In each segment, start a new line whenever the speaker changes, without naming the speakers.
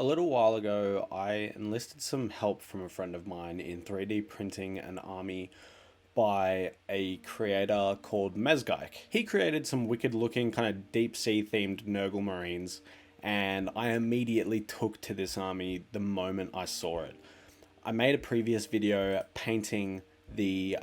A little while ago, I enlisted some help from a friend of mine in 3D printing an army by a creator called Mezgeik. He created some wicked looking kind of deep sea themed Nurgle Marines, and I immediately took to this army the moment I saw it. I made a previous video painting the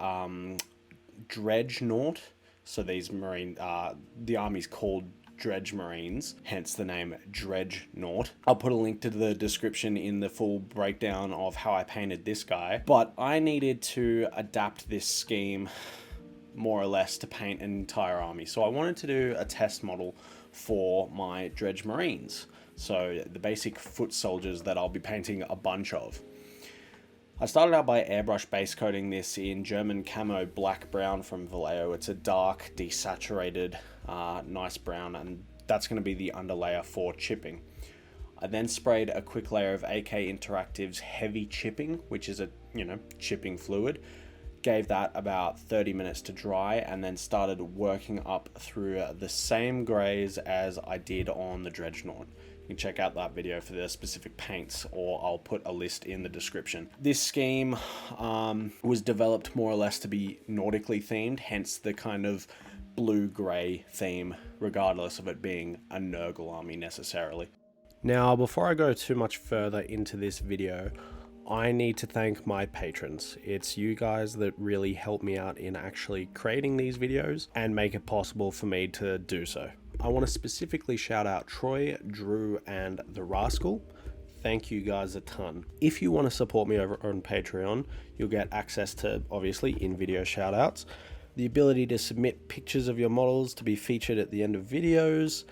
Dreadnought. So these the army's called Dredge Marines, hence the name Dreadnought. I'll put a link to the description in the full breakdown of how I painted this guy. But I needed to adapt this scheme more or less to paint an entire army. So I wanted to do a test model for my Dredge Marines. So the basic foot soldiers that I'll be painting a bunch of. I started out by airbrush base coating this in German camo black brown from Vallejo. It's a dark, desaturated, nice brown, and that's going to be the underlayer for chipping. I then sprayed a quick layer of AK Interactive's heavy chipping, which is a chipping fluid. Gave that about 30 minutes to dry, and then started working up through the same grays as I did on the Dreadnought. You can check out that video for the specific paints, or I'll put a list in the description. This scheme was developed more or less to be nautically themed, hence the kind of blue-grey theme, regardless of it being a Nurgle army necessarily. Now, before I go too much further into this video, I need to thank my patrons. It's you guys that really help me out in actually creating these videos and make it possible for me to do so. I want to specifically shout out Troy, Drew, and The Rascal. Thank you guys a ton. If you want to support me over on Patreon, you'll get access to, obviously, in-video shoutouts, the ability to submit pictures of your models to be featured at the end of videos,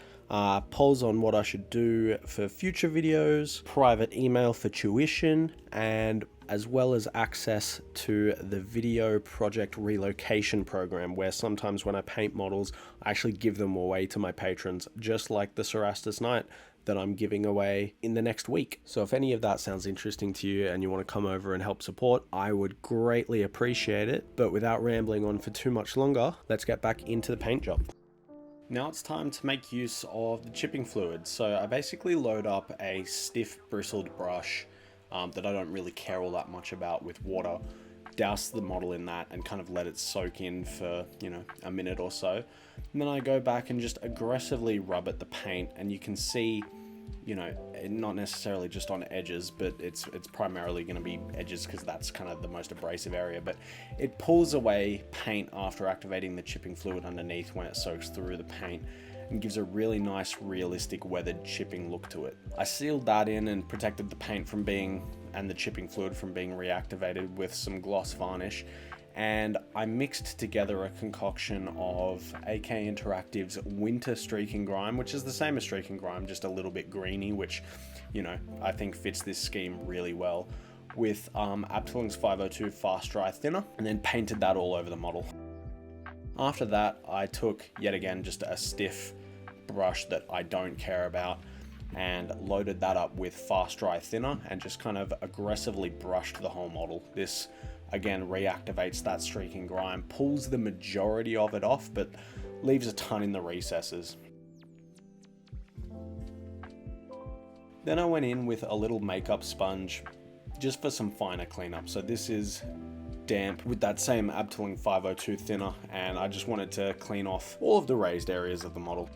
polls on what I should do for future videos, private email for tuition, and as well as access to the video project relocation program, where sometimes when I paint models, I actually give them away to my patrons, just like the Cerastus Knight that I'm giving away in the next week. So if any of that sounds interesting to you and you want to come over and help support, I would greatly appreciate it. But without rambling on for too much longer, let's get back into the paint job. Now it's time to make use of the chipping fluid. So I basically load up a stiff bristled brush that I don't really care all that much about with water, douse the model in that and kind of let it soak in for, a minute or so. And then I go back and just aggressively rub at the paint, and you can see, not necessarily just on edges, but it's primarily going to be edges because that's kind of the most abrasive area, but it pulls away paint after activating the chipping fluid underneath when it soaks through the paint and gives a really nice, realistic weathered chipping look to it. I sealed that in and protected the paint and the chipping fluid from being reactivated with some gloss varnish, and I mixed together a concoction of AK Interactive's Winter Streaking Grime, which is the same as Streaking Grime, just a little bit greeny, which, I think fits this scheme really well, with Abteling's 502 Fast Dry Thinner, and then painted that all over the model. After that, I took, yet again, just a stiff brush that I don't care about, and loaded that up with Fast Dry Thinner and just kind of aggressively brushed the whole model. This, again, reactivates that streaking grime, pulls the majority of it off, but leaves a ton in the recesses. Then I went in with a little makeup sponge just for some finer cleanup. So this is damp with that same Abteling 502 thinner, and I just wanted to clean off all of the raised areas of the model.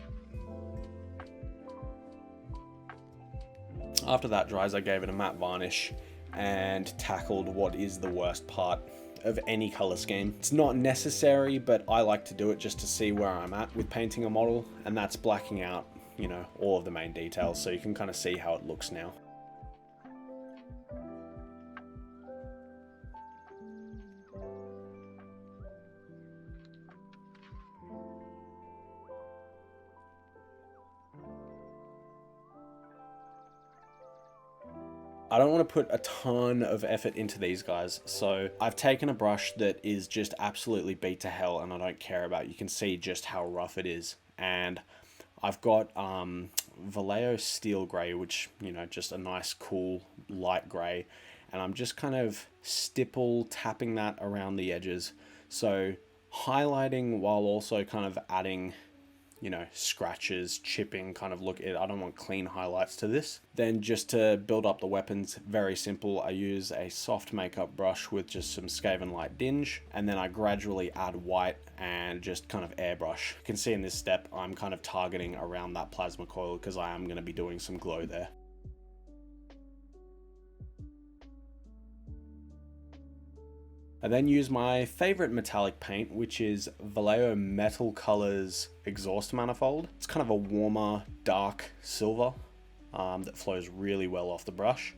After that dries, I gave it a matte varnish and tackled what is the worst part of any color scheme. It's not necessary, but I like to do it just to see where I'm at with painting a model, and that's blacking out, all of the main details, so you can kind of see how it looks now. I don't want to put a ton of effort into these guys, so I've taken a brush that is just absolutely beat to hell and I don't care about. You can see just how rough it is, and I've got Vallejo Steel Grey, which, just a nice cool light grey, and I'm just kind of stipple tapping that around the edges, so highlighting while also kind of adding you know, scratches, chipping kind of look. I don't want clean highlights to this. Then just to build up the weapons, very simple. I use a soft makeup brush with just some Skaven Light Dinge, and then I gradually add white and just kind of airbrush. You can see in this step, I'm kind of targeting around that plasma coil because I am going to be doing some glow there. I then use my favorite metallic paint, which is Vallejo Metal Colors Exhaust Manifold. It's kind of a warmer, dark silver that flows really well off the brush.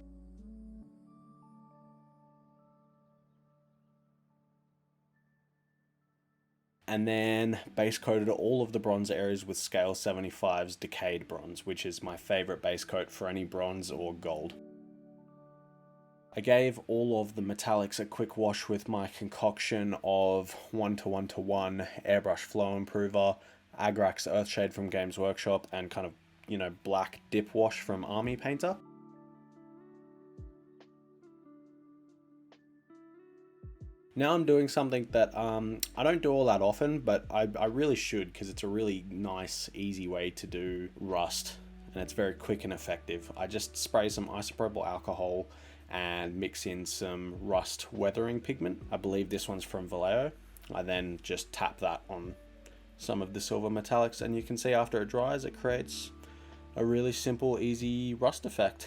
And then base coated all of the bronze areas with Scale 75's Decayed Bronze, which is my favorite base coat for any bronze or gold. I gave all of the metallics a quick wash with my concoction of 1:1:1 Airbrush Flow Improver, Agrax Earthshade from Games Workshop, and kind of, you know, black dip wash from Army Painter. Now I'm doing something that I don't do all that often, but I really should, because it's a really nice, easy way to do rust, and it's very quick and effective. I just spray some isopropyl alcohol and mix in some rust weathering pigment. I believe this one's from Vallejo. I then just tap that on some of the silver metallics, and you can see after it dries, it creates a really simple, easy rust effect.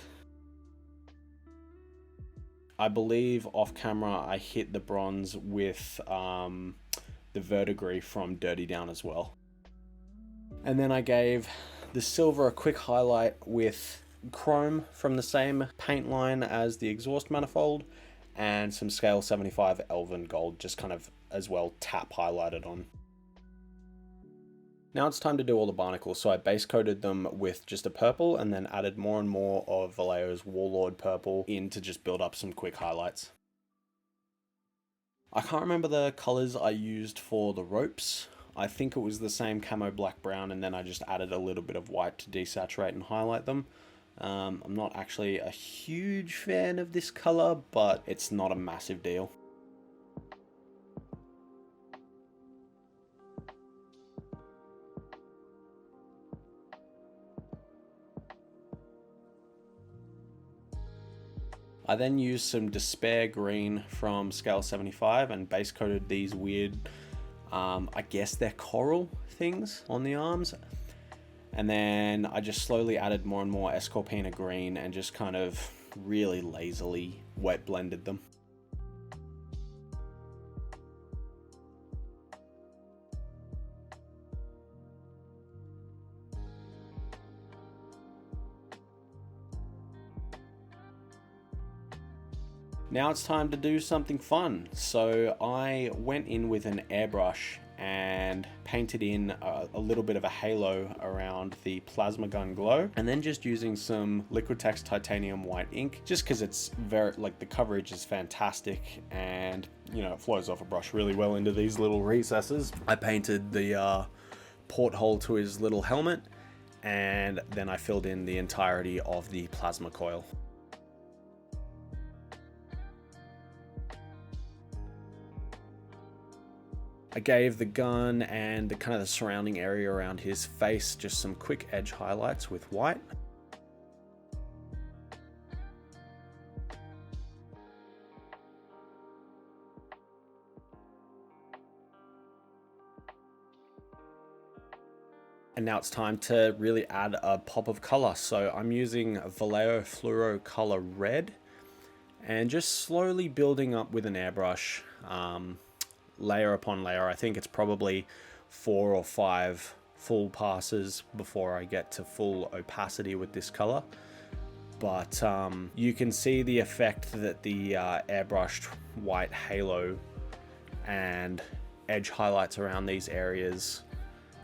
I believe off camera I hit the bronze with the verdigris from Dirty Down as well. And then I gave the silver a quick highlight with chrome from the same paint line as the exhaust manifold, and some Scale 75 Elven Gold, just kind of as well tap highlighted on. Now it's time to do all the barnacles, so I base coated them with just a purple and then added more and more of Vallejo's Warlord purple in to just build up some quick highlights. I can't remember the colors I used for the ropes. I think it was the same camo black brown, and then I just added a little bit of white to desaturate and highlight them. I'm not actually a huge fan of this color, but it's not a massive deal. I then used some Despair Green from Scale 75 and base coated these weird, I guess they're coral things on the arms. And then I just slowly added more and more Escorpina Green and just kind of really lazily wet blended them. Now it's time to do something fun. So I went in with an airbrush and painted in a little bit of a halo around the plasma gun glow, and then just using some Liquitex titanium white ink, just because it's very, like, the coverage is fantastic, and you know, it flows off a brush really well into these little recesses. I painted the porthole to his little helmet, and then I filled in the entirety of the plasma coil. I gave the gun and the kind of the surrounding area around his face just some quick edge highlights with white. And now it's time to really add a pop of color. So I'm using Vallejo Fluoro Color Red and just slowly building up with an airbrush. Layer upon layer. I think it's probably 4 or 5 full passes before I get to full opacity with this color. But you can see the effect that the airbrushed white halo and edge highlights around these areas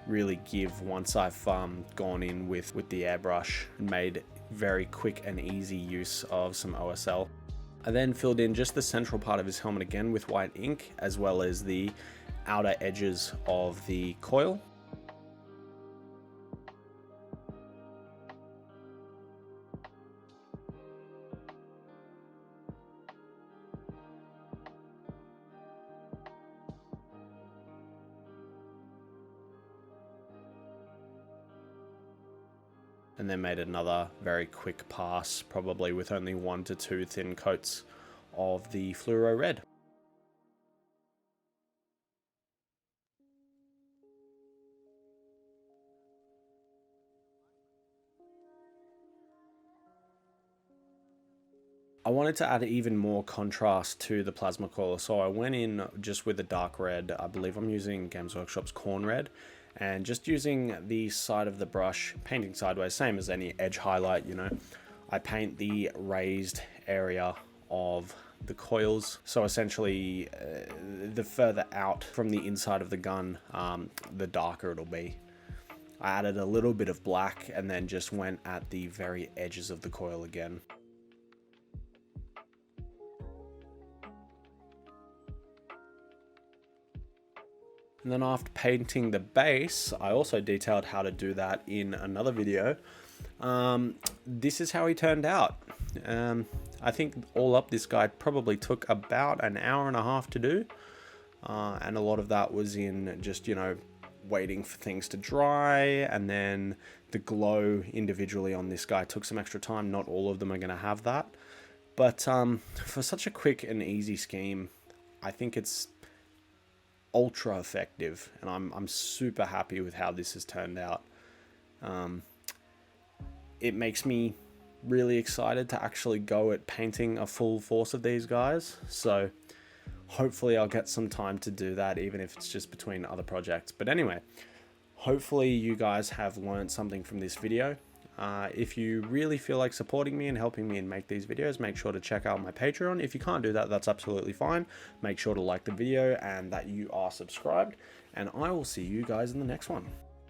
really give once I've gone in with the airbrush and made very quick and easy use of some OSL. I then filled in just the central part of his helmet again with white ink, as well as the outer edges of the coil. and then made another very quick pass, probably with only 1 to 2 thin coats of the fluoro red. I wanted to add even more contrast to the plasma coil, so I went in just with a dark red. I believe I'm using Games Workshop's Corn Red, and just using the side of the brush, painting sideways, same as any edge highlight, you know. I paint the raised area of the coils, so essentially the further out from the inside of the gun, the darker it'll be. I added a little bit of black and then just went at the very edges of the coil again. And then after painting the base, I also detailed how to do that in another video. This is how he turned out. I think all up this guy probably took about an hour and a half to do. And a lot of that was in just, you know, waiting for things to dry, and then the glow individually on this guy took some extra time. Not all of them are going to have that. But for such a quick and easy scheme, I think it's ultra effective, and I'm super happy with how this has turned out. It makes me really excited to actually go at painting a full force of these guys, so hopefully I'll get some time to do that, even if it's just between other projects. But anyway, hopefully you guys have learned something from this video. If you really feel like supporting me and helping me and make these videos, make sure to check out my Patreon. If you can't do that, that's absolutely fine. Make sure to like the video and that you are subscribed, and I will see you guys in the next one.